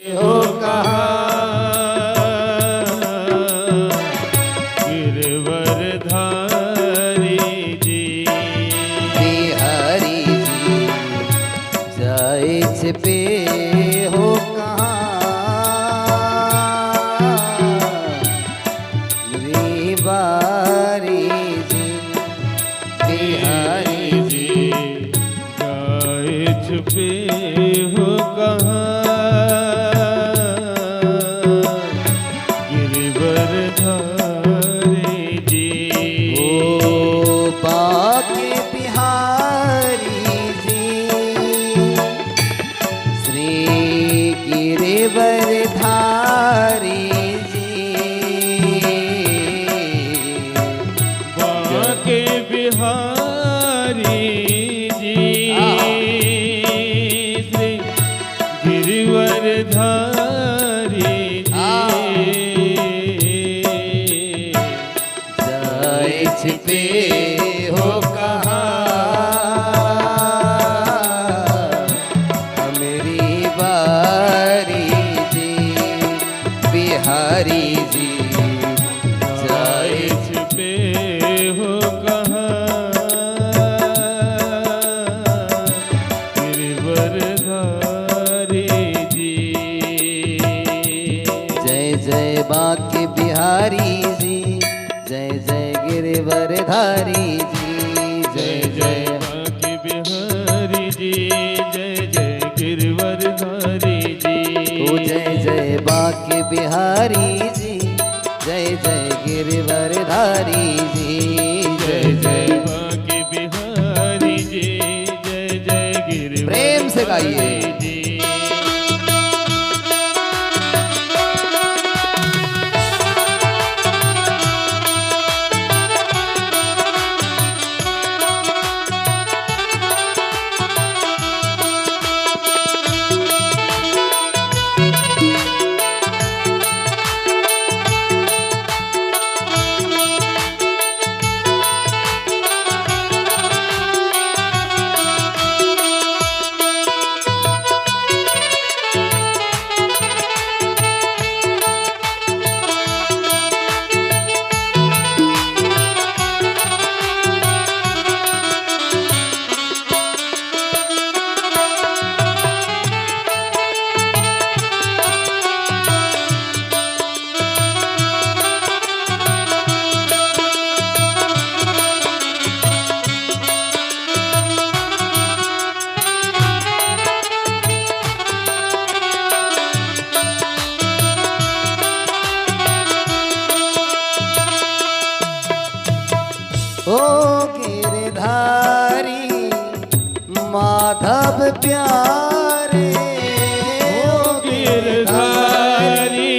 हो कहा गिरवरधारी जी बिहारी जी जाए पे हो कहा बारी जी बिहारी जी जाए पे हो कहा गिरवरधारी जी बाके बिहारी जी श्री गिरवरधारी जी जाए पे हो कहा मेरी बारी बिहारी जी जाए पे हो कहा गिरवरधारी जी जय जय बाके बिहारी जी जय जय गिरवरधारी जी जय जय बाके बिहारी जी जय जय गिरवरधारी जी जय जय बाके बिहारी जी जय जय गिरवरधारी जी जय जय बाके बिहारी जी जय जय गिरवरधारी प्रेम से गाइए जी ओ गिरधारी माधव प्यारे ओ गिरधारी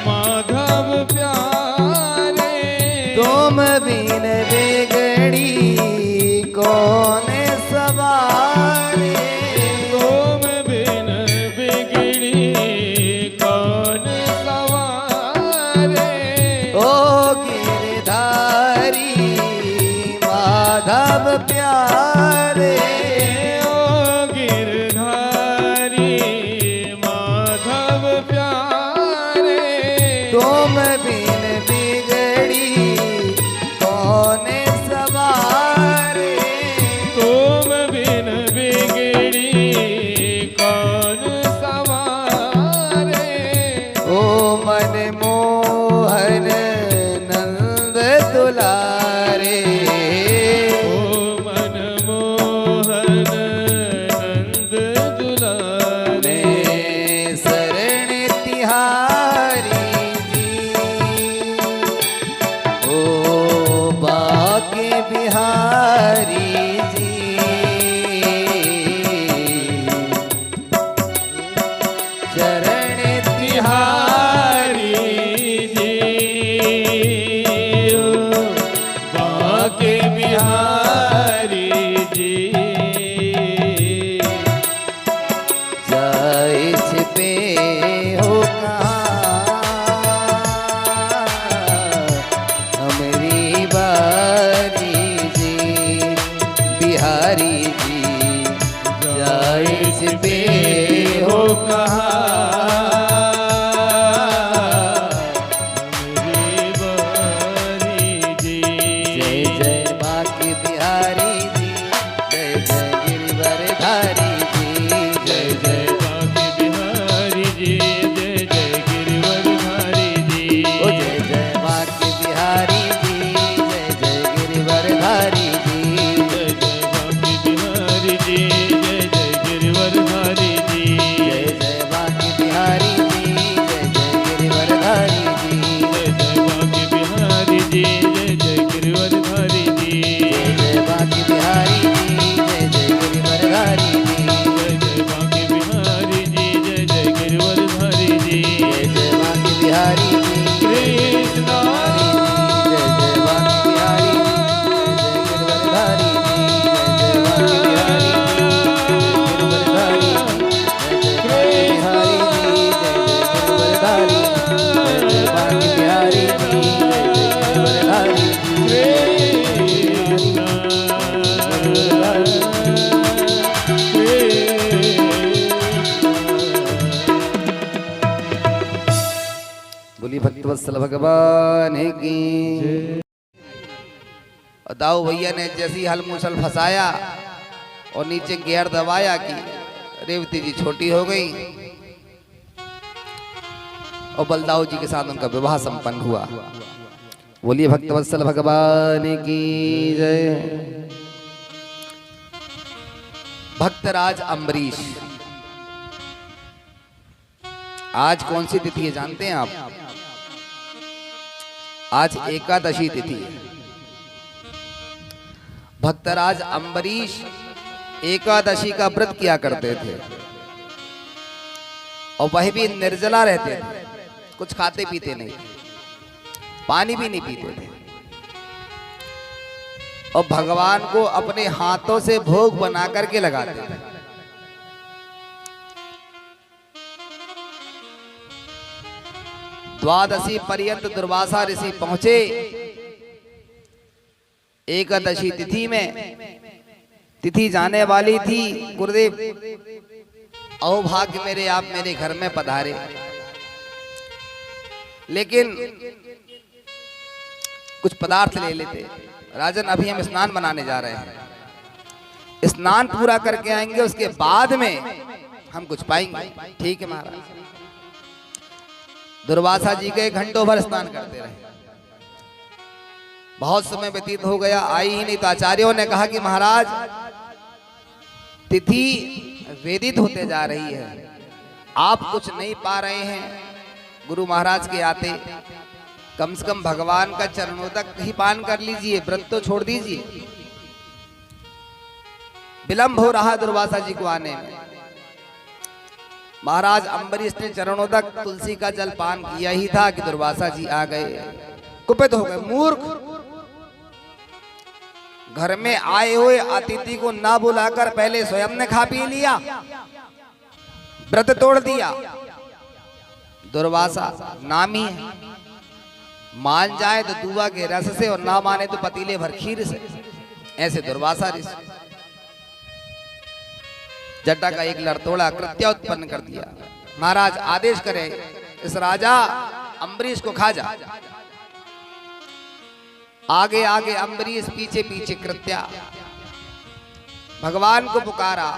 माधव प्यारे तुम बिन बिगड़ी कौन सवारे तुम बिन बिगड़ी कौन सवारे ओ गिरधारी माधव प्यारे ओ गिरधारी माधव प्यारे तुम बिन बिगड़ी कौन सवारे तुम बिन बिगड़ी कौन सवारे ओ मन मोहन नंद दुलारे ओ मन मोहन नंद दुलारे शरण तिहारी जी ओ बाके बिहारी जी चरण तिहारी जी ओ बाके बिहारी जी जाए पे हो कहा हमारी बारी जी बिहारी जी जाए पे हो कहा बोली भक्तवत्सल भगवान की। और दाऊ भैया ने जैसी हल मूसल फंसाया और नीचे गियर दबाया कि रेवती जी छोटी हो गई और बलदाऊ जी के साथ उनका विवाह संपन्न हुआ। बोलिए भक्तवत्सल भगवान की जय। भक्तराज अम्बरीश, आज कौन सी तिथि है जानते हैं आप? आज एकादशी तिथि है। भक्तराज अम्बरीश एकादशी का व्रत किया करते थे और वह भी निर्जला रहते थे, कुछ खाते पीते नहीं, पानी भी नहीं पीते थे और भगवान को अपने हाथों से भोग बना करके लगाते थे। द्वादशी पर्यंत दुर्वासा ऋषि पहुंचे। एकादशी तिथि में तिथि जाने वाली थी। गुरुदेव अहोभाग्य मेरे, आप मेरे घर में पधारे, लेकिन कुछ पदार्थ ले लेते। राजन अभी हम स्नान बनाने जा रहे हैं, स्नान पूरा करके आएंगे, उसके बाद में हम कुछ पाएंगे। ठीक है महाराज। दुर्वासा जी के घंटों भर स्नान करते रहे, बहुत समय व्यतीत हो गया, आई ही नहीं। तो आचार्यों ने कहा कि महाराज तिथि वेदित होते जा रही है, आप कुछ नहीं पा रहे हैं। गुरु महाराज के आते कम से कम भगवान का चरणोदक ही पान कर लीजिए, व्रत तो छोड़ दीजिए। विलंब हो रहा दुर्वासा जी को आने में। महाराज अम्बरीश ने चरणोदक तुलसी का जल पान किया ही था कि दुर्वासा जी आ गए। कुपित हो गए, मूर्ख, घर में आए हुए अतिथि को ना बुलाकर पहले स्वयं ने खा पी लिया, व्रत तोड़ दिया। दुर्वासा नामी है, मान जाए तो दूबा के रस से और ना माने तो पतीले भर खीर से। ऐसे दुर्वासा ऋषि जटा का एक लड़तोड़ा कृत्य उत्पन्न कर दिया। महाराज आदेश करे, इस राजा अम्बरीश को खा जा। आगे आगे अम्बरीश, पीछे पीछे कृत्या। भगवान को पुकारा,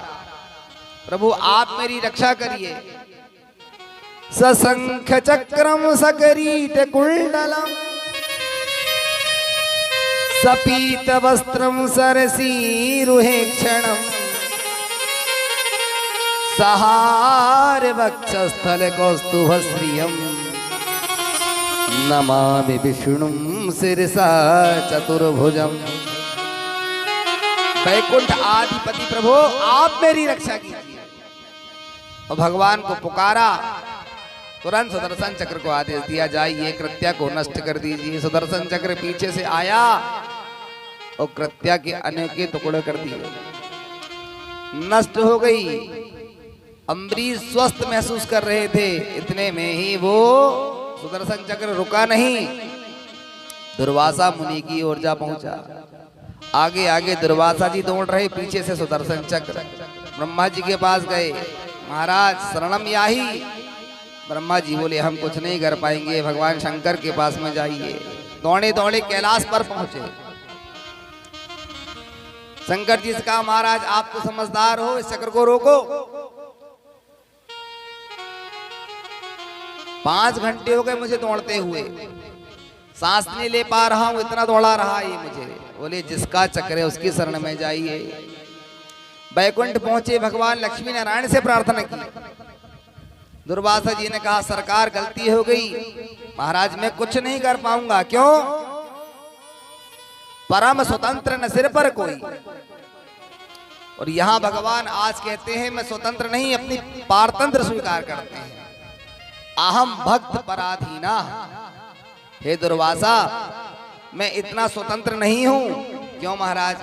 प्रभु आप मेरी रक्षा करिए। सशंख चक्रम सकरीट कुंडलम सपीत वस्त्रम सरसीरुहे क्षणम सहार वक्षस्थल कौस्तुभश्रियम नमामि विष्णुं शिरसा चतुर्भुजम। वैकुंठ आधिपति प्रभु आप मेरी रक्षा कीजिए। और भगवान को पुकारा, तुरंत सुदर्शन चक्र को आदेश दिया, जाइए कृत्या को नष्ट कर दीजिए। सुदर्शन चक्र पीछे से आया और कृत्या के अनेक टुकड़े कर दिए, नष्ट हो गई। अम्बरीश स्वस्थ महसूस कर रहे थे, इतने में ही वो सुदर्शन चक्र रुका नहीं, दुर्वासा मुनि की ओर जा पहुंचा। आगे आगे दुर्वासा जी दौड़ रहे, पीछे से सुदर्शन चक्र। ब्रह्मा जी के पास गए, महाराज शरणम याही। ब्रह्मा जी बोले हम कुछ नहीं कर पाएंगे, भगवान शंकर के पास में जाइए। दौड़े दौड़े कैलाश पर पहुंचे। शंकर जी से कहा, महाराज आप तो समझदार हो, इस चक्र को रोको। 5 घंटे हो गए मुझे दौड़ते हुए, सांस नहीं ले पा रहा हूं, इतना दौड़ा रहा ये मुझे। बोले जिसका चक्र है उसकी शरण में जाइए। वैकुंठ पहुंचे, भगवान लक्ष्मी नारायण से प्रार्थना की। दुर्वासा जी ने कहा, सरकार गलती हो गई, महाराज मैं कुछ नहीं कर पाऊंगा। क्यों? परम स्वतंत्र न सिर पर कोई। और यहां भगवान आज कहते हैं मैं स्वतंत्र नहीं, अपनी पारतंत्र स्वीकार करते हैं। अहम भक्त पराधीना। हे दुर्वासा मैं इतना स्वतंत्र नहीं हूं। क्यों महाराज?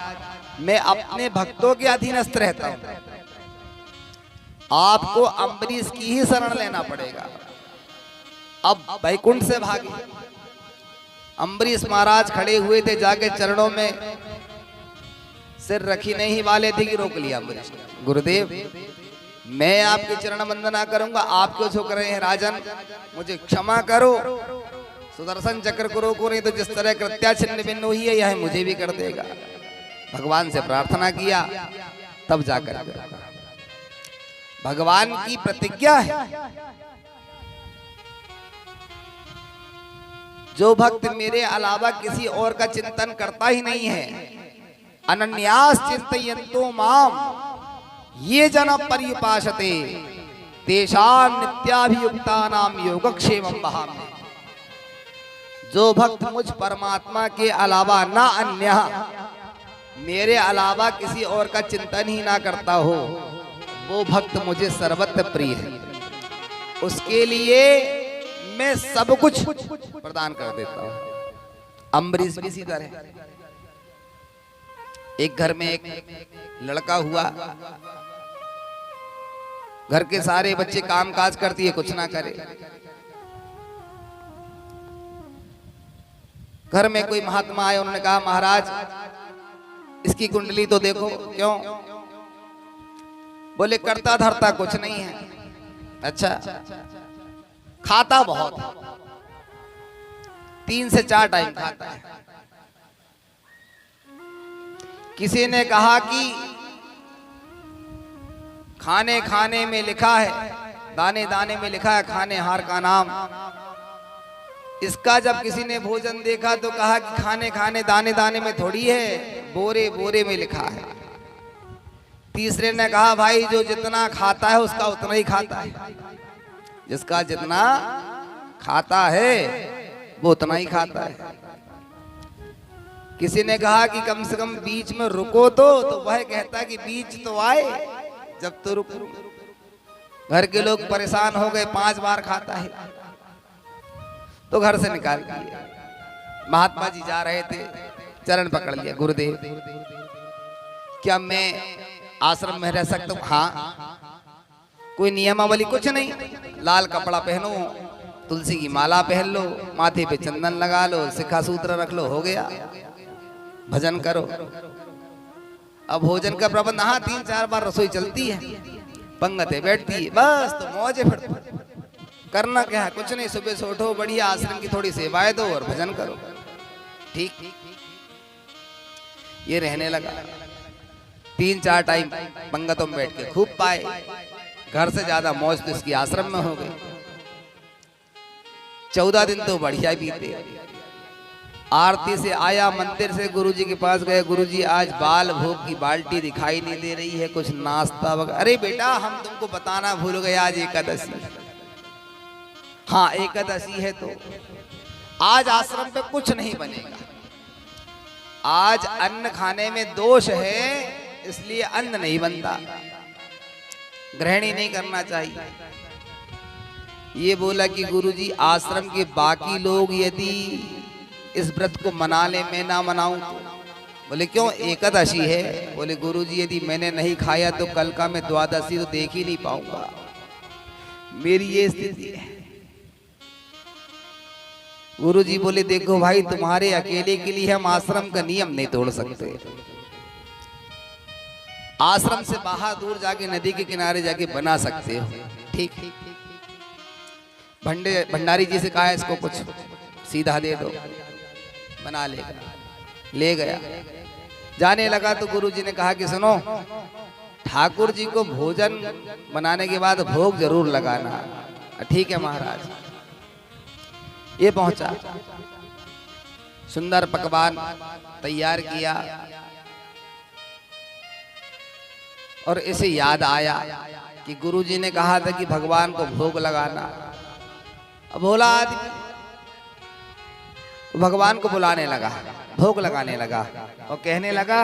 मैं अपने भक्तों के अधीनस्थ रहता हूं। आपको अम्बरीश की ही शरण लेना पड़ेगा। अब वैकुंठ से भागे। अम्बरीश महाराज खड़े हुए थे, जाके चरणों में सिर रखी नहीं वाले थे कि रोक लिया अम्बरीश ने। गुरुदेव मैं आपकी चरण वंदना करूंगा, आप क्यों झुक रहे हैं राजन, मुझे क्षमा करो। सुदर्शन चक्र को रोको, नहीं तो जिस तरह कृत्या छिन्न भिन्न हुई है यह मुझे भी कर देगा। भगवान से प्रार्थना किया, तब जाकर भगवान की प्रतिज्ञा है, जो भक्त मेरे अलावा किसी और का चिंतन करता ही नहीं है, अनन्यास चिंतयन्तो माम ये जन पर्युपासते तेषां नित्याभियुक्तानां योगक्षेमं वहामि। जो भक्त मुझ परमात्मा के अलावा ना अन्य मेरे अलावा किसी और का चिंतन ही ना करता हो, वो भक्त मुझे सर्वत्र प्रिय है। उसके लिए मैं सब कुछ प्रदान कर देता हूं। अम्बरीश भी इसी तरह, एक घर में एक लड़का हुआ, घर के सारे बच्चे काम काज करती है, कुछ ना करे। घर में कोई महात्मा आए, उन्होंने कहा महाराज इसकी कुंडली तो देखो। क्यों? बोले करता धरता कुछ नहीं है। अच्छा, खाता बहुत है, 3 से 4 टाइम खाता है। किसी ने कहा कि खाने खाने में लिखा है, दाने दाने में लिखा है खाने हार का नाम। इसका जब किसी ने भोजन देखा तो कहा कि खाने खाने दाने दाने में थोड़ी है, बोरे बोरे में लिखा है। तीसरे ने कहा भाई जो जितना खाता है उसका उतना ही खाता है, जिसका जितना खाता है वो उतना ही खाता है। किसी ने कहा कि कम से कम बीच में रुको तो वह कहता है कि बीच तो आए जब तो रुको। घर के लोग परेशान हो गए, 5 बार खाता है तो घर से निकाल दिए। महात्मा जी जा रहे थे, चरण पकड़ लिया, गुरुदेव क्या मैं आश्रम में रह सकता हूँ? हाँ, कोई नियमावली कुछ नहीं, लाल कपड़ा पहनो, तुलसी की माला पहन लो, माथे पे चंदन लगा लो, शिखा सूत्र रख लो, हो गया, भजन करो। अब भोजन का प्रबंध, हाँ 3-4 बार रसोई चलती है, पंगत है बैठती है, बस तो मौज है। फिर करना क्या है? कुछ नहीं, सुबह से उठो, बढ़िया आश्रम की थोड़ी सेवाएं दो और भजन करो। ठीक, ये रहने लगा। 3-4 टाइम पंगतों में बैठ के खूब पाए, घर से ज्यादा मौज तो इसकी आश्रम में हो गई। 14 दिन तो बढ़िया बीते। आरती से आया, मंदिर से गुरुजी के पास गए, गुरुजी आज बाल भोग की बाल्टी दिखाई नहीं दे रही है, कुछ नाश्ता वगैरह। अरे बेटा हम तुमको बताना भूल गए, आज एकादशी। हाँ एकादशी है तो आज आश्रम पे कुछ नहीं बनेगा, आज अन्न खाने में दोष है, इसलिए अन्न नहीं बनता, ग्रहण ही नहीं करना चाहिए। ये बोला कि गुरुजी आश्रम के बाकी लोग यदि इस व्रत को मना ले, मैं ना मनाऊं तो? बोले क्यों? एकादशी है। बोले गुरुजी यदि मैंने नहीं खाया तो कल का मैं द्वादशी तो देख ही नहीं पाऊंगा, मेरी ये स्थिति है। गुरुजी बोले देखो भाई, तुम्हारे अकेले के लिए हम आश्रम का नियम नहीं तोड़ सकते। आश्रम से बाहर दूर जाके नदी के किनारे जाके बना सकते हो, ठीक। भंडारी जी से कहा इसको कुछ सीधा दे दो, बना लेगा। ले गया, जाने लगा तो गुरुजी ने कहा कि सुनो, ठाकुर जी को भोजन बनाने के बाद भोग जरूर लगाना। ठीक है महाराज। ये पहुंचा, सुंदर पकवान तैयार किया और इसे याद आया कि गुरुजी ने कहा था कि भगवान को भोग लगाना। अब भोला आदमी भगवान को बुलाने लगा, भोग लगाने लगा और कहने लगा,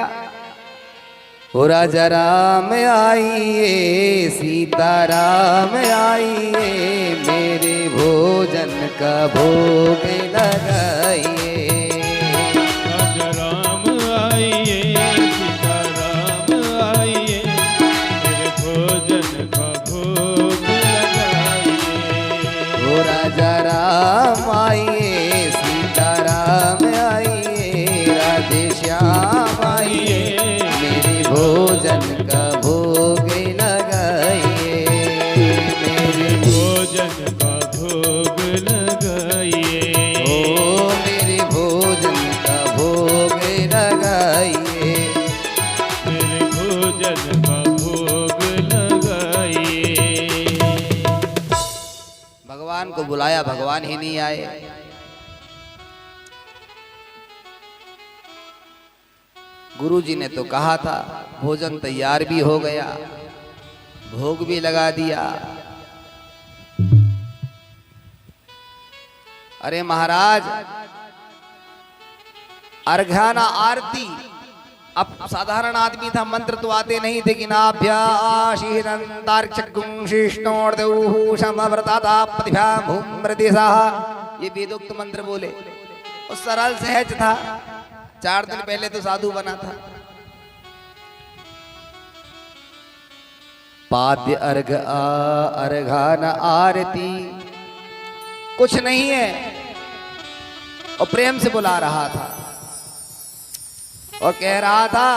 हो राजा राम आइए, सीताराम आइए, मेरे भोजन का भोग लगाइए। राजा राम आइए, सीताराम आइए, मेरे भोजन का भोग लगाइए। हो राजा राम आइए, सीताराम आइए, राधे श्याम आइए, मेरे भोजन का भोग लगाइए। भोजन का भोग लगाइए। ओ मेरे भोजन का भोग लगाइए। मेरे भोजन का भोग लगाइए। भगवान को बुलाया, भगवान ही नहीं आए। गुरुजी ने तो कहा था भोजन तैयार भी हो गया, भोग भी लगा दिया। अरे महाराज, अर्घ्याना आरती, अब साधारण आदमी था, मंत्र तो आते नहीं थे कि ये वेदोक्त मंत्र बोले। और सरल सहज था। 4 दिन पहले तो साधु बना था। पाद्य अर्घ अर्घान आरती कुछ नहीं है, और प्रेम से बुला रहा था और कह रहा था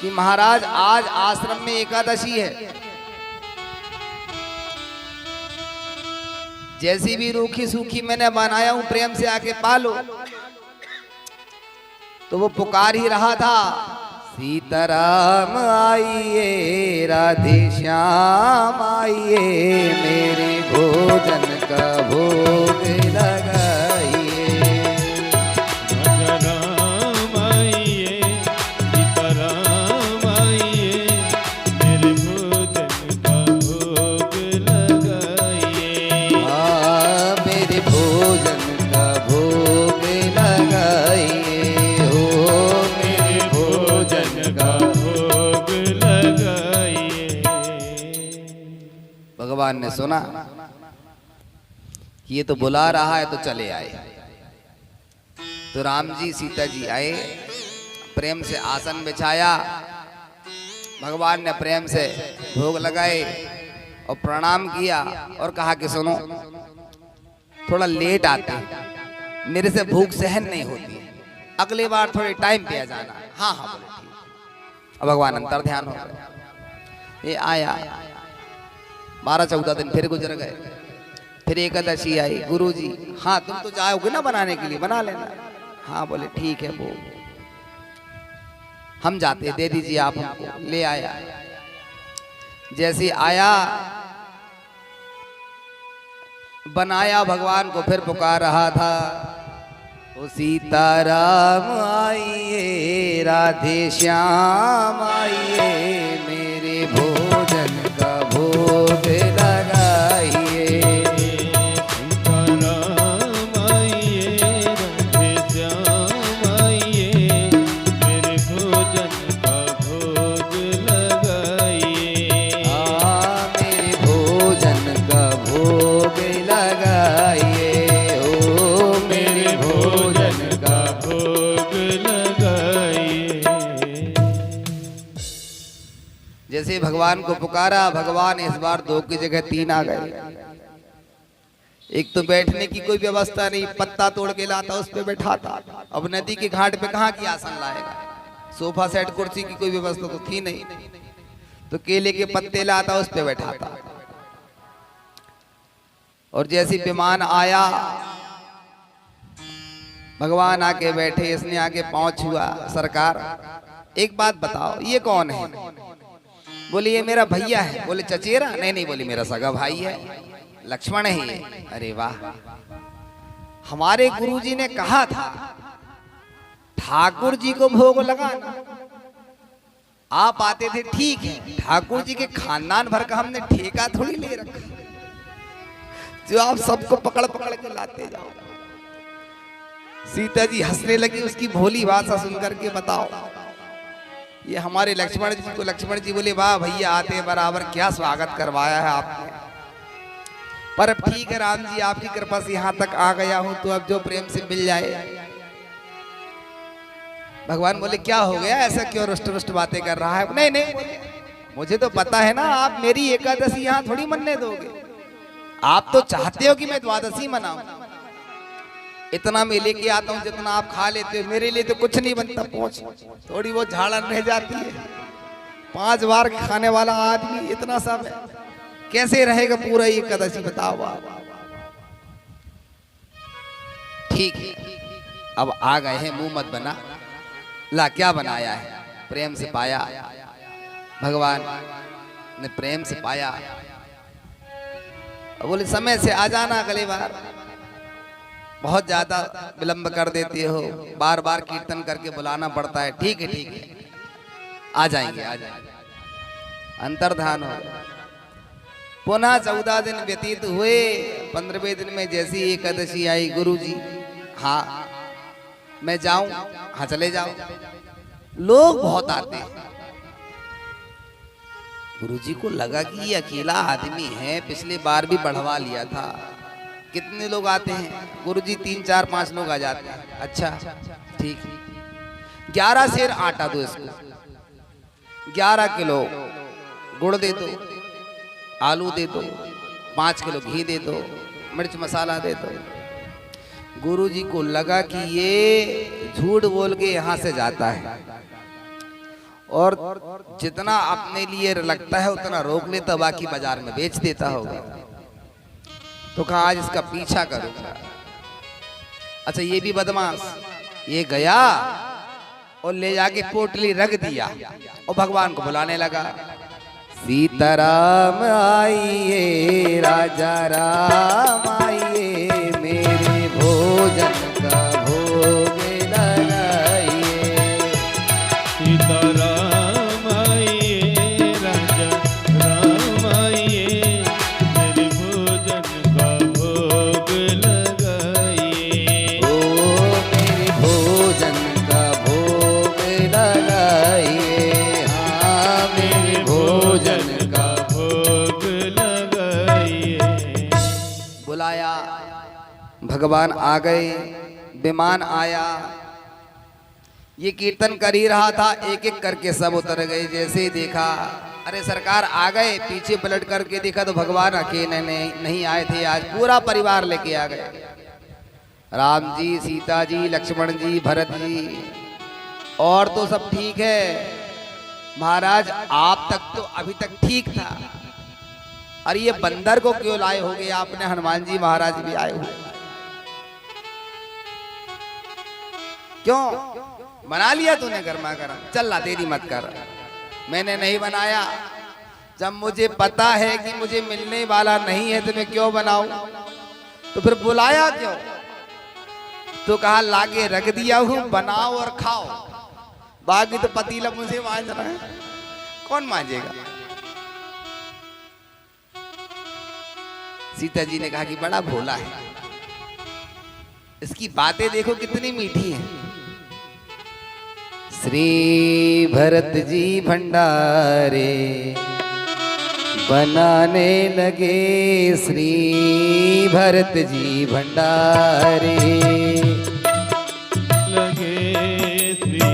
कि महाराज आज आश्रम में एकादशी है, जैसी भी रूखी सूखी मैंने बनाया हूं प्रेम से आके पालो। तो वो पुकार ही रहा था, सीताराम आइए, राधे श्याम आइए, मेरे भोजन का भोग लगाइए। राम आइए, सीताराम आइए, मेरे भोजन का भोग लगाइए। हाँ, मेरे भोजन का भोग लगाइए। भगवान ने सुना कि ये तो बुला रहा है, तो चले आए। तो राम जी सीता जी आए, प्रेम से आसन बिछाया, भगवान ने प्रेम से भोग लगाए और प्रणाम किया और कहा कि सुनो, थोड़ा लेट आते, मेरे से भूख सहन नहीं होती, अगली बार थोड़ी टाइम पे आ जाना। हाँ हाँ बोले ठीक। अब भगवान अंतर ध्यान हो गए। ये आया, 12-14 दिन फिर गुजर गए, फिर एकादशी आई। गुरुजी, हाँ तुम तो जाओगे ना बनाने के लिए, बना लेना। हाँ बोले ठीक है, वो हम जाते, दे दीजिए आप हमको। ले आया, जैसे आया बनाया, भगवान को फिर पुकार रहा था, ओ सीताराम आइए, राधे श्याम आइए, मेरे भोजन का भोग लगाइए। सीताराम आइए, राधे श्याम आइए, मेरे भोजन का भोग लगाइए। हाँ, मेरे भोजन का भोग लगाइए। ओ मेरे भोजन का भोग लगाइए। जैसे भगवान को पुकारा, भगवान इस बार 2 की जगह 3 आ गए। एक तो बैठने की कोई व्यवस्था नहीं, पत्ता तोड़ के लाता उस पे बैठाता। अब नदी के घाट पे कहाँ की आसन लाएगा, सोफा सेट कुर्सी की कोई व्यवस्था तो थी नहीं, तो केले के पत्ते लाता उस पे बैठाता। और जैसे विमान आया, भगवान आके बैठे, इसने आके पांव छुआ, सरकार एक बात बताओ, ये कौन है? बोले ये मेरा भैया है। बोले चचेरा? नहीं नहीं, बोले मेरा सगा भाई है, लक्ष्मण है ये। अरे वाह, हमारे गुरुजी ने कहा था ठाकुर जी को भोग लगाना। आप आते थे ठीक है, ठाकुर जी के खानदान भर का हमने ठेका थोड़ी ले रखा जो आप सबको पकड़ पकड़ के लाते जाओ। सीता जी हंसने लगी उसकी भोली भाषा सुनकर के। बताओ, ये हमारे लक्ष्मण जी को, लक्ष्मण जी बोले वाह भैया, आते बराबर क्या स्वागत करवाया है आपने। पर अब ठीक है राम जी, आपकी कृपा से यहाँ तक आ गया हूं, तो अब जो प्रेम से मिल जाए। भगवान बोले क्या हो गया, ऐसा क्यों रुष्ट रुष्ट बातें कर रहा है? नहीं नहीं, मुझे तो पता है ना, आप मेरी एकादशी यहाँ थोड़ी मनने दोगे। आप तो चाहते हो कि मैं द्वादशी मनाऊं। इतना मैं लेके आता हूँ जितना आप खा लेते हो, मेरे लिए तो कुछ नहीं बनता। पहुंच थोड़ी बहुत झाड़न रह जाती है। 5 बार खाने वाला आदमी इतना सब है, कैसे रहेगा पूरा ये एकादशी बताओ आप। ठीक है, अब आ गए हैं, मुंह मत बना। ला क्या बनाया है, प्रेम से पाया, भगवान ने प्रेम से पाया। बोले समय से आ जाना अगली बार, बहुत ज्यादा विलंब कर देते हो, बार बार कीर्तन करके बुलाना पड़ता है। ठीक है ठीक है, आ जाएंगे आ जाएंगे। अंतर्धान हो गया। पुनः 14 दिन व्यतीत हुए। 15वें दिन में जैसी एकादशी आई, गुरुजी हाँ मैं जाऊं, हाँ चले जाओ। लोग बहुत आते हैं। गुरुजी को लगा कि ये अकेला आदमी है, पिछली बार भी बढ़वा लिया था। कितने लोग आते हैं? गुरुजी 3 4 5 लोग आ जाते हैं। अच्छा ठीक है, 11 सेर आटा दो इसको, 11 किलो गुड़ दे दो, आलू दे दो, 5 किलो घी दे दो, मिर्च मसाला दे दो। गुरुजी को लगा कि ये झूठ बोल के यहाँ से जाता है और जितना अपने लिए लगता है उतना रोक लेता, बाकी बाजार में बेच देता होगा। तो कहा आज इसका पीछा करूंगा। अच्छा ये भी बदमाश, ये गया और ले जाके पोटली रख दिया और भगवान को बुलाने लगा। सीताराम आइए, राजा राम आइए, मेरे भोजन का भोग लगाइए। सीताराम आइए, राजा राम आइए, मेरे भोजन का भोग लगाइए। ओ मेरे भोजन का भोग लगाइए, हाँ मेरे भोजन का भोग लगाइए। बुलाया, भगवान आ गए, विमान आया। ये कीर्तन कर ही रहा था, एक एक करके सब उतर गए। जैसे ही देखा अरे सरकार आ गए, पीछे पलट करके देखा तो भगवान अकेले नहीं आए थे, आज पूरा परिवार लेके आ गए। राम जी, सीता जी, लक्ष्मण जी, भरत जी, और तो सब ठीक है महाराज, आप तक तो अभी तक ठीक था। अरे ये बंदर को क्यों लाए होगे आपने? हनुमान जी महाराज भी आए हुए, क्यों बना लिया तूने गर्मा गर्म? चल ला, देरी मत कर, मैंने नहीं बनाया। जब मुझे पता है कि मुझे मिलने वाला नहीं है तो मैं क्यों बनाऊं? तो फिर बुलाया क्यों? तो कहा लाके रख दिया हूं, बनाओ और खाओ, बाकी तो पतीला मुझे मांझ रहा है, कौन मांझेगा? सीता जी ने कहा कि बड़ा भोला है, इसकी बातें देखो कितनी मीठी हैं। श्री भरत जी भंडारे बनाने लगे, श्री भरत जी भंडारे लगे, श्री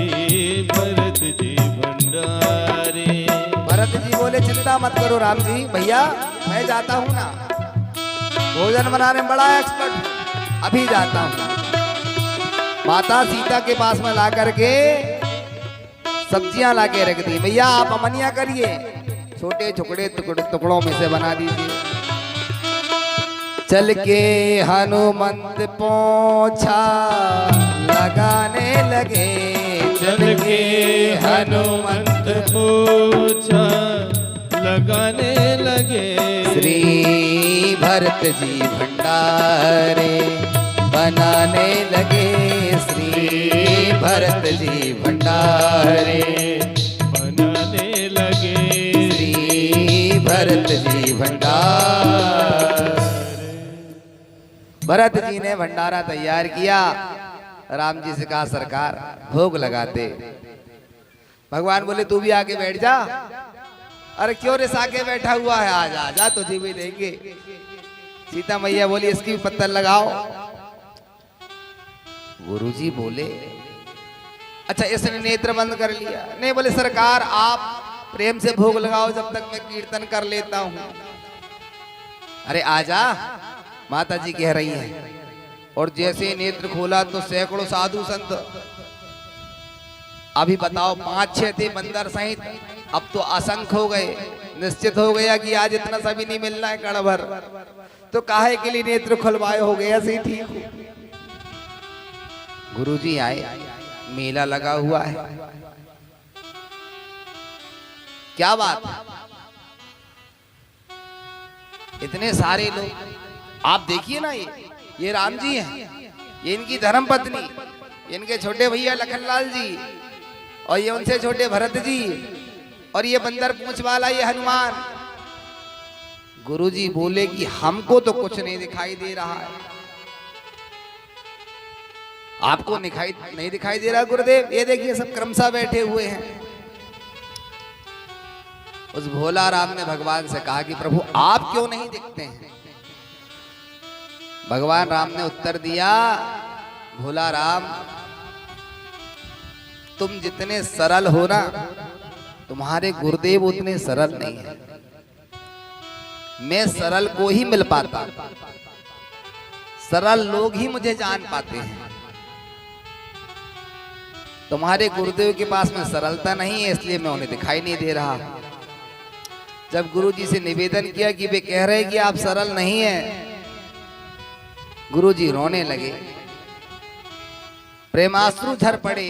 भरत जी भंडारे। भरत जी बोले चिंता मत करो राम जी, भैया मैं जाता हूँ ना, भोजन बनाने में बड़ा एक्सपर्ट हूँ, अभी जाता हूँ। माता सीता के पास में ला करके सब्जियां लाके रख दी। भैया आप अमनिया करिए, छोटे टुकड़े टुकड़ों में से बना दीजिए। चल के हनुमंत पोंछा लगाने लगे, चल के हनुमंत पोंछा लगाने लगे। श्री भरत जी भंडारे बनाने लगे, श्री भरत जी भंडारे बनाने लगे, श्री भरत जी भंडार। भरत जी ने भंडारा तैयार किया। राम जी से कहा सरकार भोग लगाते। भगवान बोले तू भी आके बैठ जा। अरे क्यों रे साके बैठा हुआ है, आज आजा तुझे भी देंगे। सीता मैया बोली इसकी भी पत्थर लगाओ। गुरुजी बोले अच्छा इसने नेत्र बंद कर लिया। नहीं बोले सरकार आप प्रेम से भोग लगाओ जब तक मैं कीर्तन कर लेता हूं। अरे आजा, माता जी कह रही हैं। और जैसे नेत्र खोला तो सैकड़ों साधु संत, अभी बताओ 5-6 थे बंदर सहित, अब तो असंख्य हो गए। निश्चित हो गया कि आज इतना सा भी नहीं मिलना है कण भर, तो काहे के लिए नेत्र खुलवाए हो गया सही ठीक हो। गुरुजी आए, मेला लगा हुआ है, क्या बात है, इतने सारे लोग, आप देखिए ना, ये राम जी हैं, ये इनकी धर्म पत्नी, इनके छोटे भैया लखनलाल जी, और ये उनसे छोटे भरत जी, और ये बंदर पूंछ वाला ये हनुमान। गुरुजी बोले कि हमको तो कुछ नहीं दिखाई दे रहा है। आपको नहीं दिखाई दे रहा गुरुदेव? ये देखिए सब क्रमशः बैठे हुए हैं। उस भोला राम ने भगवान से कहा कि प्रभु आप क्यों नहीं दिखते हैं? भगवान राम ने उत्तर दिया, भोला राम तुम जितने सरल हो ना, तुम्हारे गुरुदेव उतने सरल नहीं है। मैं सरल को ही मिल पाता, सरल लोग ही मुझे जान पाते हैं। तुम्हारे गुरुदेव के पास में सरलता नहीं है, इसलिए मैं उन्हें दिखाई नहीं दे रहा। जब गुरुजी से निवेदन किया कि वे कह रहे कि आप सरल नहीं हैं, गुरुजी रोने लगे, प्रेमाश्रु झर पड़े,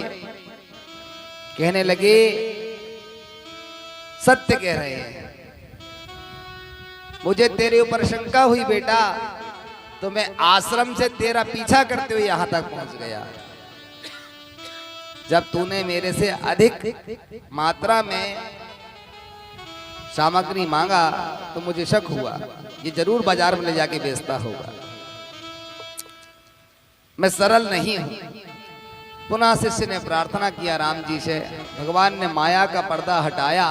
कहने लगे सत्य कह रहे हैं, मुझे तेरे ऊपर शंका हुई बेटा, तो मैं आश्रम से तेरा पीछा करते हुए यहां तक पहुंच गया। जब तूने मेरे से अधिक मात्रा में सामग्री मांगा तो मुझे शक हुआ, ये जरूर बाजार में ले जाके बेचता होगा। मैं सरल नहीं हूं। पुनः शिष्य ने प्रार्थना किया राम जी से, भगवान ने माया का पर्दा हटाया,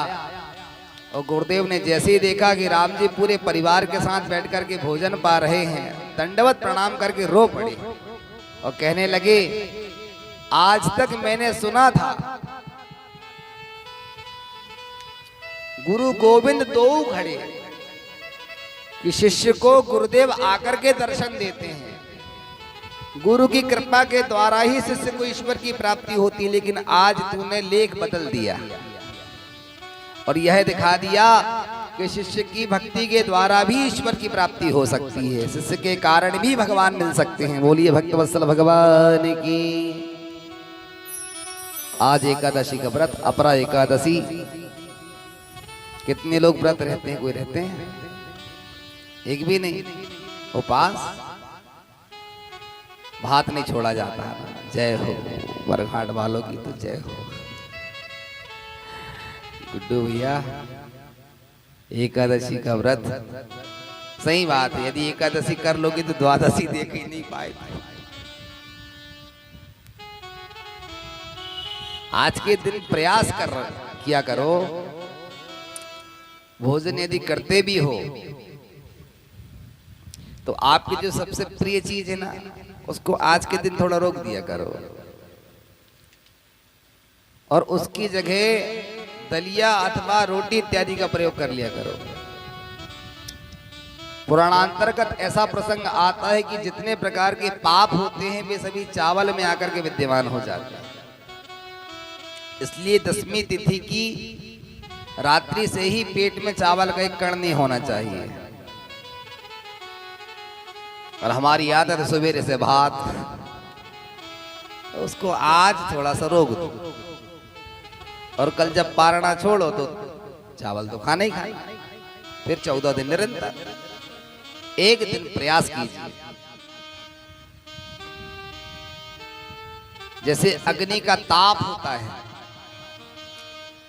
और गुरुदेव ने जैसे ही देखा कि राम जी पूरे परिवार के साथ बैठ करके भोजन पा रहे हैं, दंडवत प्रणाम करके रो पड़े और कहने लगे, आज तक मैंने सुना था गुरु गोविंद दो खड़े कि शिष्य को गुरुदेव आकर के दर्शन देते हैं, गुरु की कृपा के द्वारा ही शिष्य को ईश्वर की प्राप्ति होती है। लेकिन आज तूने लेख बदल दिया और यह दिखा दिया कि शिष्य की भक्ति के द्वारा भी ईश्वर की प्राप्ति हो सकती है, शिष्य के कारण भी भगवान मिल सकते हैं। बोलिए भक्तवत्सल भगवान की। आज एकादशी का व्रत, अपरा एकादशी। कितने लोग व्रत रहते हैं? कोई रहते हैं? एक भी नहीं। उपास, भात नहीं छोड़ा जाता। जय हो बरघाट वालों की तो जय हो। गुड्डू भैया, एकादशी का व्रत सही बात है, यदि एकादशी कर लोगे तो द्वादशी देख ही नहीं पाए। आज के दिन प्रयास किया करो, भोजन यदि करते भी हो तो आपकी जो सबसे प्रिय चीज है ना, उसको आज के दिन थोड़ा रोक दिया करो और उसकी जगह दलिया अथवा रोटी इत्यादि का प्रयोग कर लिया करो। पुराणांतर्गत ऐसा प्रसंग आता है कि जितने प्रकार के पाप होते हैं वे सभी चावल में आकर के विद्यमान हो जाते हैं। इसलिए दसवीं तिथि की रात्रि से ही पेट में चावल का एक कण नहीं होना चाहिए। और हमारी आदत सवेरे से भात, उसको आज थोड़ा सा रोक दो और कल जब पारना छोड़ो तो चावल तो खाना ही खाना, फिर 14 दिन निरंतर एक दिन प्रयास कीजिए। जैसे अग्नि का ताप होता है,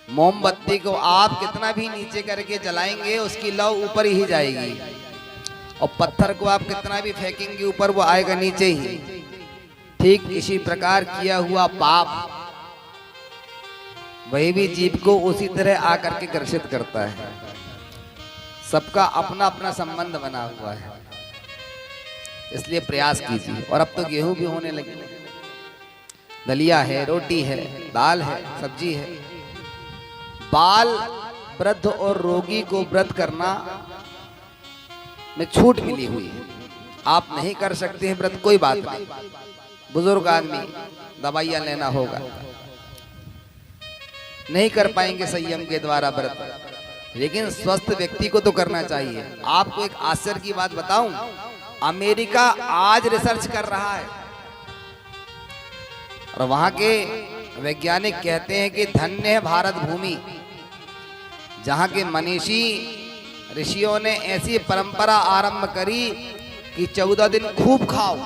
मोमबत्ती को आप कितना भी नीचे करके जलाएंगे उसकी लौ ऊपर ही जाएगी, और पत्थर को आप कितना भी फेंकेंगे ऊपर वो आएगा नीचे ही। ठीक इसी प्रकार किया हुआ पाप वही भी जीव को उसी तरह आकर के ग्रसित करता है। सबका अपना अपना संबंध बना हुआ है, इसलिए प्रयास कीजिए। और अब तो गेहूं भी होने लगे, दलिया है, रोटी है, दाल है, सब्जी है। बाल, वृद्ध और रोगी को व्रत करना में छूट मिली हुई है। आप नहीं कर सकते हैं व्रत, कोई बात नहीं। बुजुर्ग आदमी दवाइयां लेना होगा, नहीं कर पाएंगे संयम के द्वारा व्रत, लेकिन स्वस्थ व्यक्ति को तो करना चाहिए। आपको एक आश्चर्य की बात बताऊं, अमेरिका आज रिसर्च कर रहा है और वहां के वैज्ञानिक कहते हैं कि धन्य है भारत भूमि, जहां के मनीषी ऋषियों ने ऐसी परंपरा आरंभ करी कि 14 दिन खूब खाओ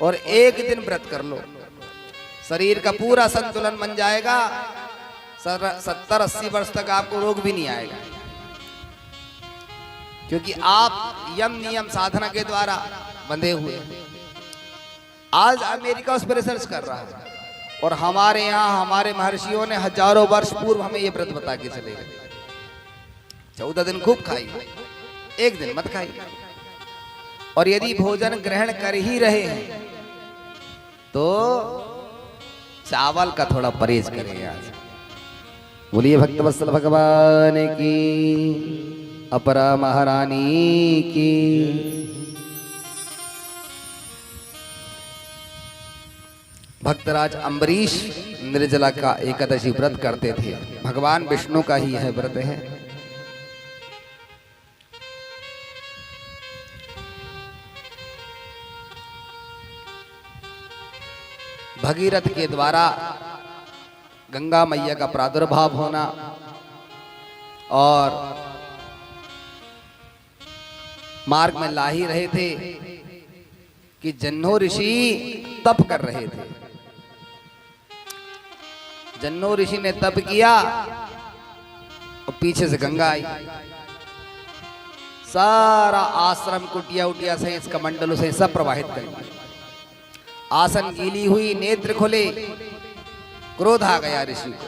और एक दिन व्रत कर लो, शरीर का पूरा संतुलन बन जाएगा। 70-80 वर्ष तक आपको रोग भी नहीं आएगा, क्योंकि आप यम नियम साधना के द्वारा बंधे हुए हैं। आज अमेरिका उस पर रिसर्च कर रहा है और हमारे यहाँ हमारे महर्षियों ने हजारों वर्ष पूर्व हमें ये व्रत बता के चले गए। 14 दिन खूब खाइए, एक दिन मत खाइए। और यदि भोजन ग्रहण कर ही रहे हैं तो चावल का थोड़ा परहेज करें। आज बोलिए भक्त वत्सल भगवान की, अपरा महारानी की। भक्तराज अम्बरीश निर्जला का एकादशी व्रत करते थे। भगवान विष्णु का ही यह व्रत है। भगीरथ के द्वारा गंगा मैया का प्रादुर्भाव होना और मार्ग में ला ही रहे थे कि जन्नो ऋषि तप कर रहे थे। जन्नो ऋषि ने तप किया और पीछे से गंगा आई, सारा आश्रम कुटिया उटिया से इसका मंडलों से सब प्रवाहित कर दिया। आसन गीली हुई, नेत्र खुले, क्रोध आ गया ऋषि को।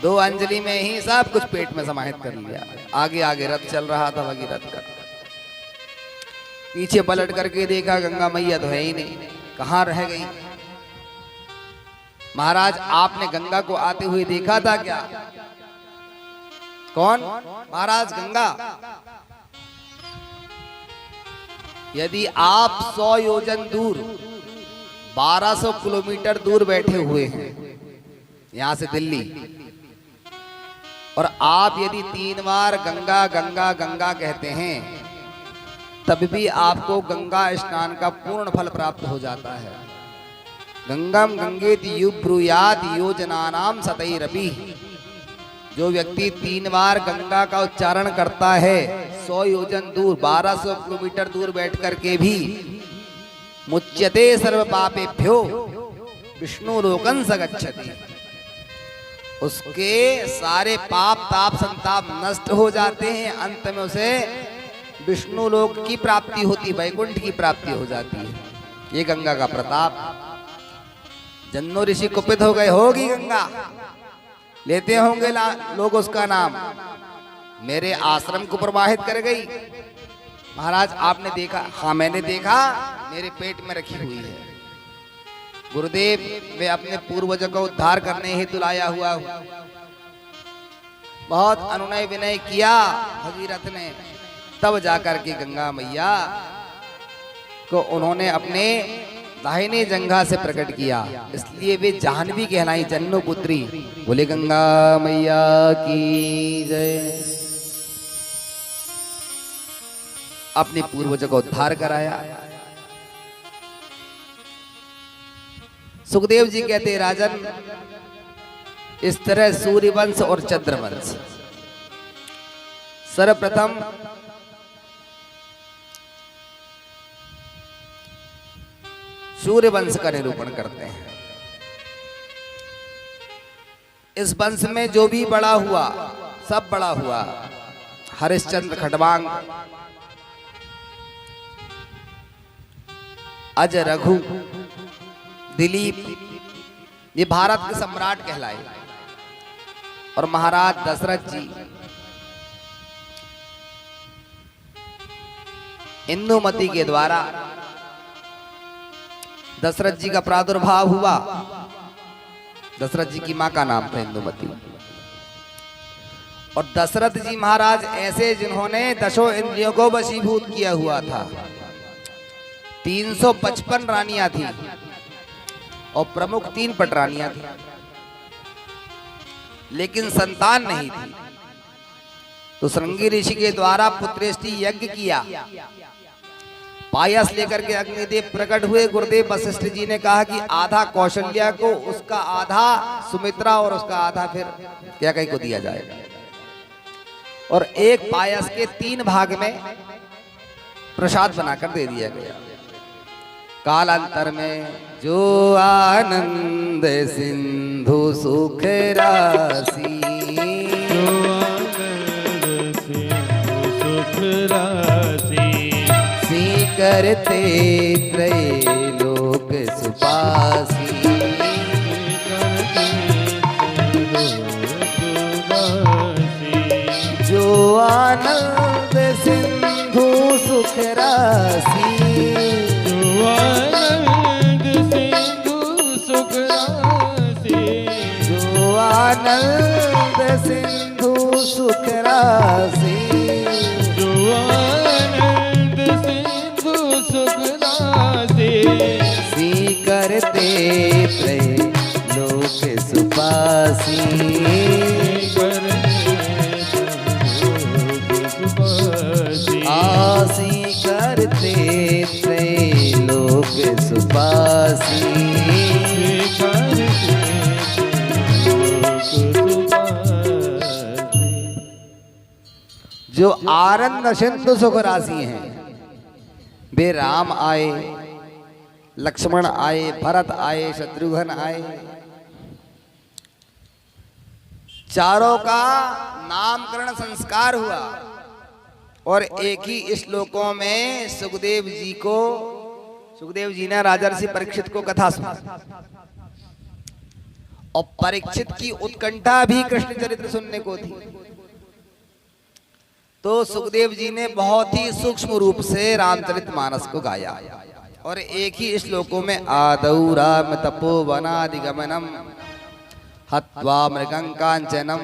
2 अंजलि में ही सब कुछ पेट में समाहित कर लिया। आगे आगे रथ चल रहा था भगीरथ का। पीछे पलट करके देखा गंगा मैया तो है ही नहीं, कहाँ रह गई। महाराज आपने गंगा को आते हुए देखा था क्या? कौन? महाराज गंगा। यदि आप 100 योजन दूर 1200 किलोमीटर दूर बैठे हुए हैं यहां से दिल्ली, और आप यदि 3 बार गंगा गंगा गंगा कहते हैं तब भी आपको गंगा स्नान का पूर्ण फल प्राप्त हो जाता है। गंगम गंगेति युब्रूयात योजनानाम सतैरपि। जो व्यक्ति 3 बार गंगा का उच्चारण करता है 100 योजन दूर 1200 किलोमीटर दूर बैठ करके भी मुच्यते सर्व पापेभ्यो विष्णु लोकं स गच्छति। उसके सारे पाप ताप संताप नष्ट हो जाते हैं, अंत में उसे विष्णु लोक की प्राप्ति होती, वैकुंठ की प्राप्ति हो जाती है। ये गंगा का प्रताप। जन्नो ऋषि कुपित हो गए, होगी गंगा, लेते होंगे लोग उसका नाम, मेरे आश्रम को प्रवाहित कर गई। महाराज आपने देखा? हाँ मैंने देखा, मेरे पेट में रखी हुई है। गुरुदेव मैं अपने पूर्वजों को उद्धार करने हेतु लाया हुआ हूं। बहुत अनुनय विनय किया भगीरथ ने, तब जाकर के गंगा मैया को उन्होंने अपने दाहिने जंघा से प्रकट किया, इसलिए वे जाह्नवी कहलाई, जन्नो पुत्री। बोले गंगा मैया की जय। अपने पूर्वजों का उद्धार कराया। सुखदेव जी कहते राजन, इस तरह सूर्यवंश और चंद्रवंश सर्वप्रथम सूर्यवंश का निरूपण करते हैं। इस वंश में जो भी बड़ा हुआ सब बड़ा हुआ। हरिश्चंद्र, खडवांग, अज, रघु, दिलीप, ये भारत के सम्राट कहलाए। और महाराज दशरथ जी, इंदुमती के द्वारा दशरथ जी का प्रादुर्भाव हुआ। दशरथ जी की मां का नाम था इंदुमती। और दशरथ जी महाराज ऐसे जिन्होंने 10 इंद्रियों को वशीभूत किया हुआ था। 355 रानियां थी और प्रमुख 3 पटरानियां थी। लेकिन संतान नहीं थी। तो श्रृंगी ऋषि के द्वारा पुत्रेष्टि यज्ञ किया। पायस लेकर के अग्निदेव प्रकट हुए। गुरुदेव वशिष्ठ जी ने कहा कि आधा कौशल्या को, उसका आधा सुमित्रा और उसका आधा फिर क्या कहीं को दिया जाएगा। और एक पायस के 3 भाग में प्रसाद बनाकर दे दिया गया। कालांतर में जो आनंद सिंधु सुख राशि, करते त्रैलोक सुपासी, जो आनंद सिंधु सुख राशि, जो आनंद सिंधु सुख राशि, जो आनंद सिंधु सुख राशि, जो आनंद सिंधु सुख राशि, करते त्रैलोक सुपासी, आसी करते त्रैलोक सुपासी, जो आनंद सिंधु सुख राशि हैं वे राम आए, लक्ष्मण आए, भरत आए, शत्रुघ्न आए। चारों का नामकरण संस्कार हुआ और एक ही श्लोकों में सुखदेव जी ने राजर्षि परीक्षित को कथा सुना। और परीक्षित की उत्कंठा भी कृष्ण चरित्र सुनने को थी। तो सुखदेव जी ने बहुत ही सूक्ष्म रूप से रामचरितमानस को गाया और एक ही श्लोकों में आदौ राम तपोवनादिगमनम हत्वा मृगं कांचनम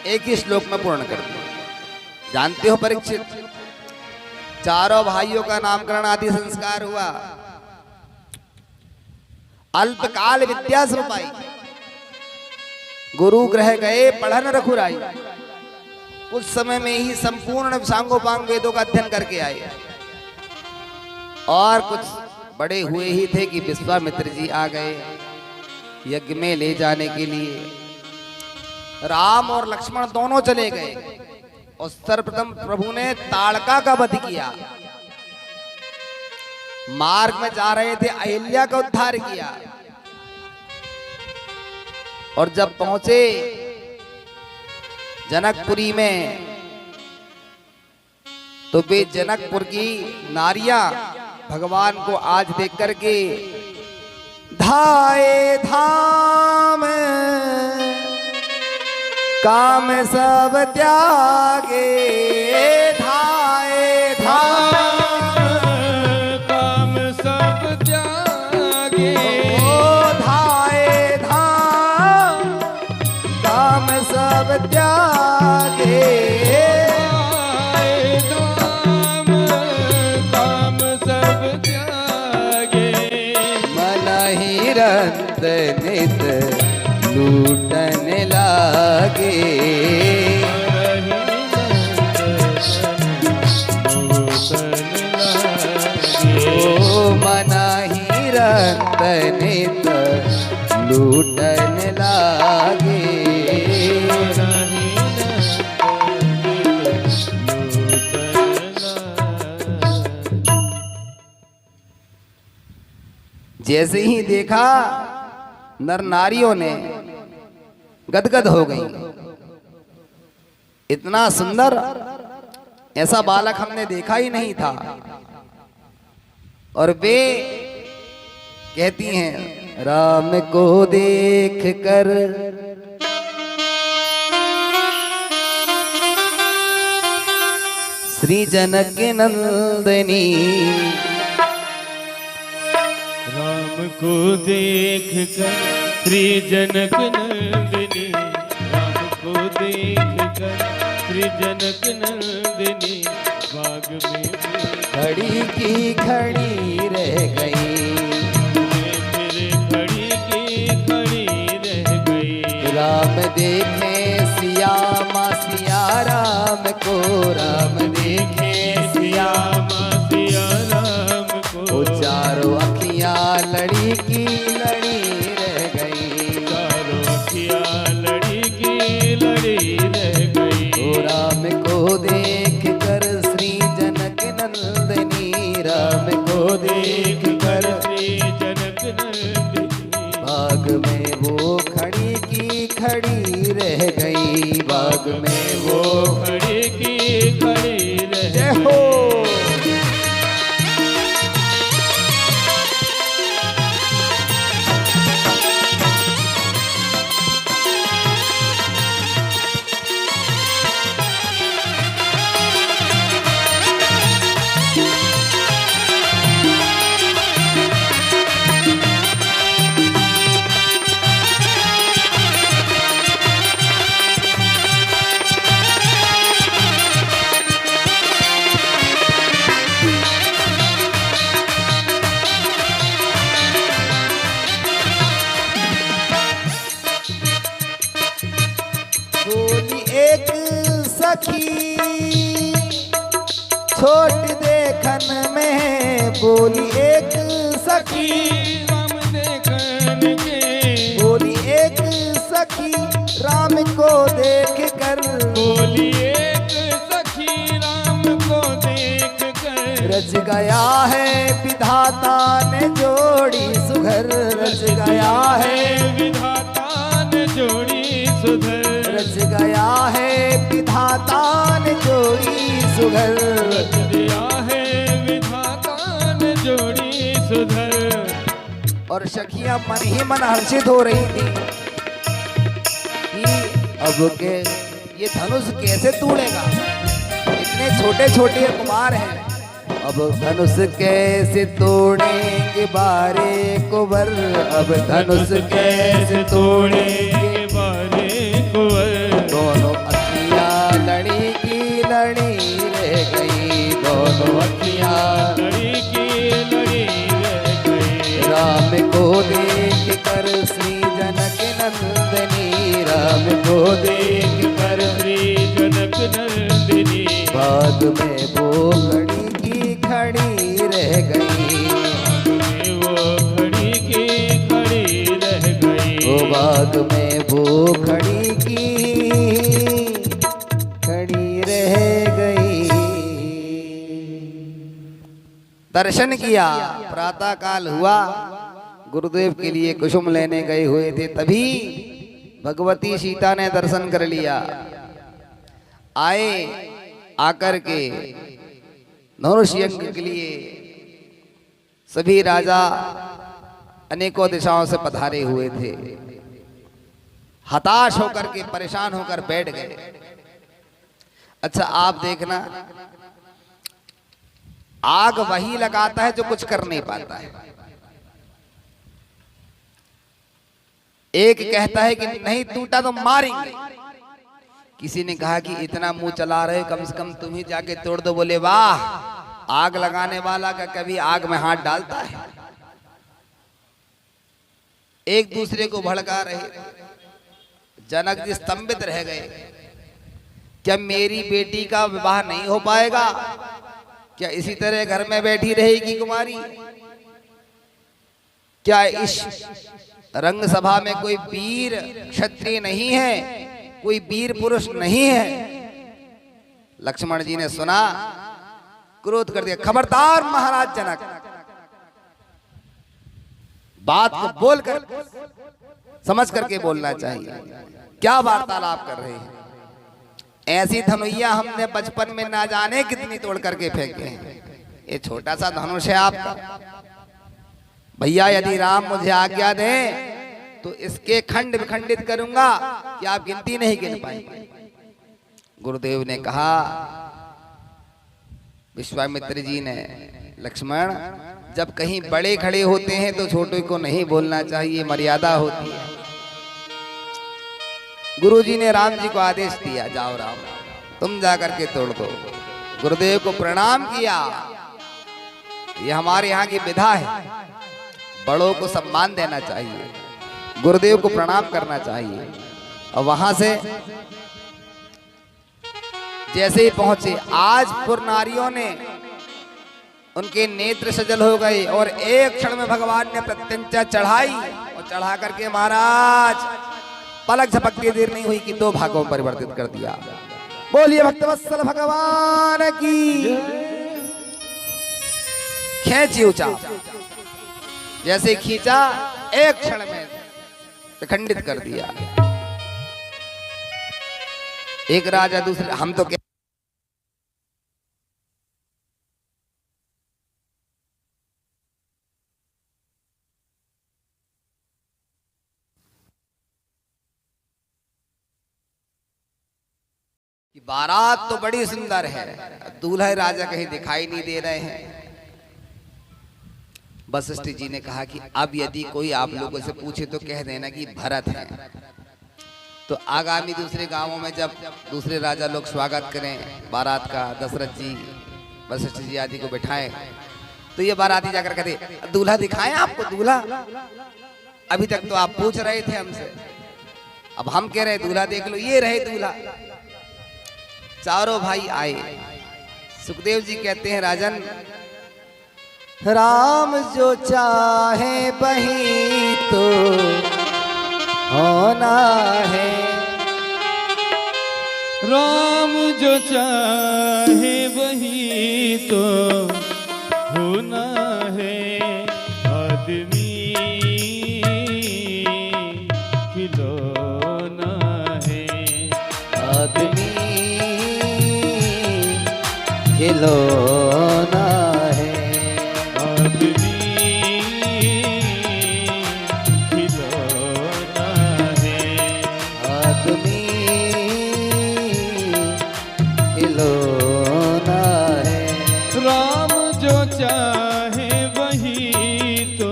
एक ही श्लोक में पूर्ण कर दिया। जानते हो परीक्षित, चारों भाइयों का नामकरण आदि संस्कार हुआ। अल्पकाल विद्या सुपाई, गुरु ग्रह गए पढ़न रघुराई। कुछ समय में ही संपूर्ण सांगोपांग वेदों का अध्ययन करके आए। और कुछ बड़े हुए ही थे कि विश्वामित्र जी आ गए यज्ञ में ले जाने के लिए। राम और लक्ष्मण दोनों चले गए और सर्वप्रथम प्रभु ने ताड़का का वध किया। मार्ग में जा रहे थे, अहिल्या का उद्धार किया। और जब पहुंचे जनकपुरी में तो वे जनकपुर की नारियां भगवान को आज देख करके धाए धाम काम सब त्यागे, धाए धाम काम सब त्यागे, ओ धाए धाम काम सब त्यागे, काम सब त्यागे। मन ही रंत नित लूटन लागे, ओ मन ही रंत नित लूटन लागे। जैसे ही देखा नर नारियों ने गदगद हो गई। इतना सुंदर ऐसा बालक हमने देखा ही नहीं था। और वे कहती हैं राम को देख कर श्री जनक नंदनी, राम को देख कर श्री जनक नंदिनी, राम को देख कर श्री जनक नंदिनी, बाग में खड़ी की खड़ी रह गई, फिर खड़ी की खड़ी रह गई। राम देखे सियामा सिया राम को, राम देखे सियामा सिया राम को। वो चारों अखियां लड़ी की लड़ी रह गई, चारों अखियां लड़ी की लड़ी रह गई। ओ राम को देख कर श्री जनक नंदनी, राम को देख कर श्री जनक नंदिनी। बाग में वो खड़ी की खड़ी रह गई, बाग में वो खड़ी की खड़ी रह जय हो। बोली एक सखी छोट देखन में, बोली एक सखी, राम देखन के। बोली एक सखी राम को देख कर, बोली एक सखी राम को देख कर। रच गया है विधाता ने जोड़ी सुघर, रच गया है विधाता ने जोड़ी सुधर। रच गया है विधाता ने जोड़ी सुघर। रच दिया है विधाता ने जोड़ी सुधर। और सखियां मन ही मन हर्षित हो रही थी कि अब के ये धनुष कैसे तोड़ेगा, इतने छोटे छोटे कुमार हैं, अब धनुष कैसे तोड़ेंगे बारे को बर, अब धनुष कैसे तोड़ेंगे बारे कुंवर। दोनों अखियां लड़ी की लड़ी रह गई, दोनों अखियां लड़ी की लड़ी रह गई। राम को देख कर श्री जनक नंदनी, राम को देख कर श्री जनक नंदिनी। बाग में वो खड़ी की खड़ी रह गई, वो खड़ी की खड़ी रह गई। वो बाग में वो खड़ी की खड़ी रह गई। दर्शन किया, प्रातः काल हुआ, गुरुदेव के लिए कुसुम लेने गए हुए थे, तभी भगवती सीता ने दर्शन कर लिया। आए, आकर के धनुष यज्ञ के लिए सभी राजा अनेकों दिशाओं से पधारे हुए थे। हताश होकर के, परेशान होकर बैठ गए। अच्छा आप देखना, आग वही लगाता है जो कुछ कर नहीं पाता है। एक कहता है कि नहीं टूटा तो मारेंगे, किसी ने कहा कि इतना मुंह चला रहे कम से कम तुम ही जाके तोड़ दो। बोले वाह, आग लगाने वाला का कभी आग में हाथ डालता है। एक दूसरे को भड़का रहे। जनक जी स्तंभित रह गए, क्या मेरी बेटी का विवाह नहीं हो पाएगा? क्या इसी तरह घर में बैठी रहेगी कुमारी? क्या इस रंग सभा में कोई वीर क्षत्रिय नहीं है, कोई वीर पुरुष नहीं है? लक्ष्मण जी ने सुना, क्रोध कर दिया, खबरदार महाराज जनक, बात को बोलकर समझ करके बोलना चाहिए। क्या वार्तालाप कर रहे हैं? ऐसी धनुइया हमने बचपन में ना जाने कितनी तोड़ करके फेंके हैं। ये छोटा सा धनुष है आपका। भैया यदि राम मुझे आज्ञा दे तो इसके खंड विखंडित करूंगा कि आप गिनती नहीं गिन पाएंगे। गुरुदेव ने कहा, विश्वामित्र जी ने, लक्ष्मण जब कहीं बड़े खड़े होते हैं तो छोटे को नहीं बोलना चाहिए, मर्यादा होती है। गुरुजी ने राम जी को आदेश दिया, जाओ राम तुम जाकर के तोड़ दो। गुरुदेव को प्रणाम किया। ये हमारे यहाँ की विधा है, बड़ों को सम्मान देना चाहिए, गुरुदेव को प्रणाम करना चाहिए। और वहां से जैसे ही पहुंचे, आज पुर नारियों ने उनके नेत्र सजल हो गए और एक क्षण में भगवान ने प्रत्यंचा चढ़ाई और चढ़ा करके महाराज पलक झपकती देर नहीं हुई कि 2 भागों में परिवर्तित कर दिया। बोलिए भक्तवत्सल भगवान की। खींची ऊंचा, जैसे खींचा एक क्षण में खंडित कर दिया। एक राजा दूसरे, हम तो बारात तो बड़ी सुंदर है, दूल्हा राजा कहीं दिखाई नहीं दे रहे हैं। वशिष्ठ जी ने कहा कि अब यदि कोई आप लोगों से पूछे तो कह देना कि भरत है। तो आगामी दूसरे गांवों में जब दूसरे राजा लोग स्वागत करें बारात का, दशरथ जी वशिष्ठ जी आदि को बैठाएं, तो ये बाराती जाकर कहते दूल्हा दिखाएं आपको दूल्हा। अभी तक तो आप पूछ रहे थे हमसे, अब हम कह रहे दूल्हा देख लो, ये रहे दूल्हा। चारों भाई आए। सुखदेव जी कहते हैं राजन, राम जो चाहे वही तो होना है। राम जो चाहे वही तो होना है। आदमी खिलौना है। आदमी खिलौना है। आदमी खिलौना है। आदमी खिलौना है। राम जो चाहे वही तो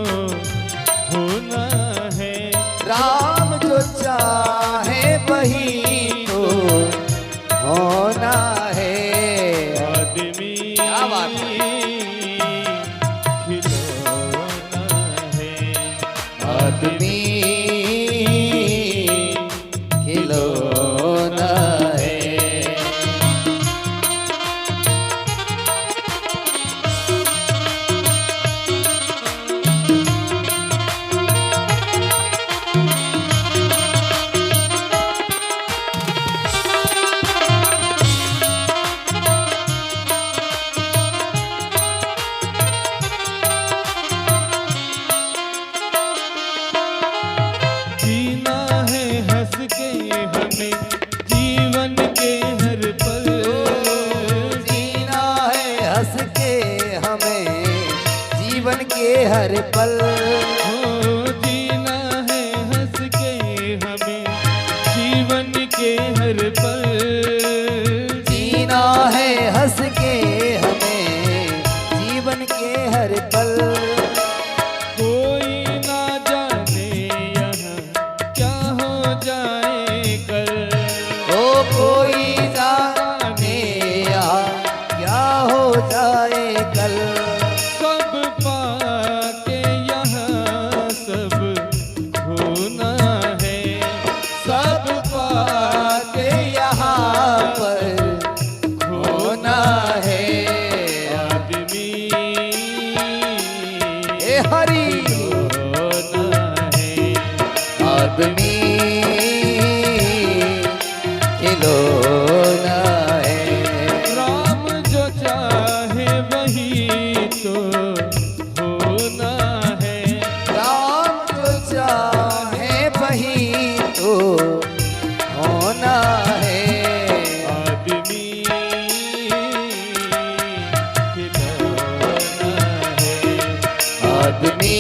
होना है। राम जो चाहे वही तो होना है। आदमी क्या बात है? खिलौना है। आदमी खिलौना है। जीना है हंस के हमें जीवन के हर पल। जीना है हंस के हमें जीवन के हर पल। हो जीना है हंस के हमें जीवन के हर पल। जीना है हंस के हमें जीवन के हर पल। कोई ना जाने यहाँ क्या हो जाए कल। ओ कोई जाने यहाँ क्या हो जाए कल। सब पाके यहाँ सब खोना है। सब पाके यहाँ पर होना है। आदमी ए हरि खिलौना है। आदमी खिलौना है। राम जो चाहे वही तो होना है। राम जो चाहे वही तो होना है। आदमी खिलौना है। आदमी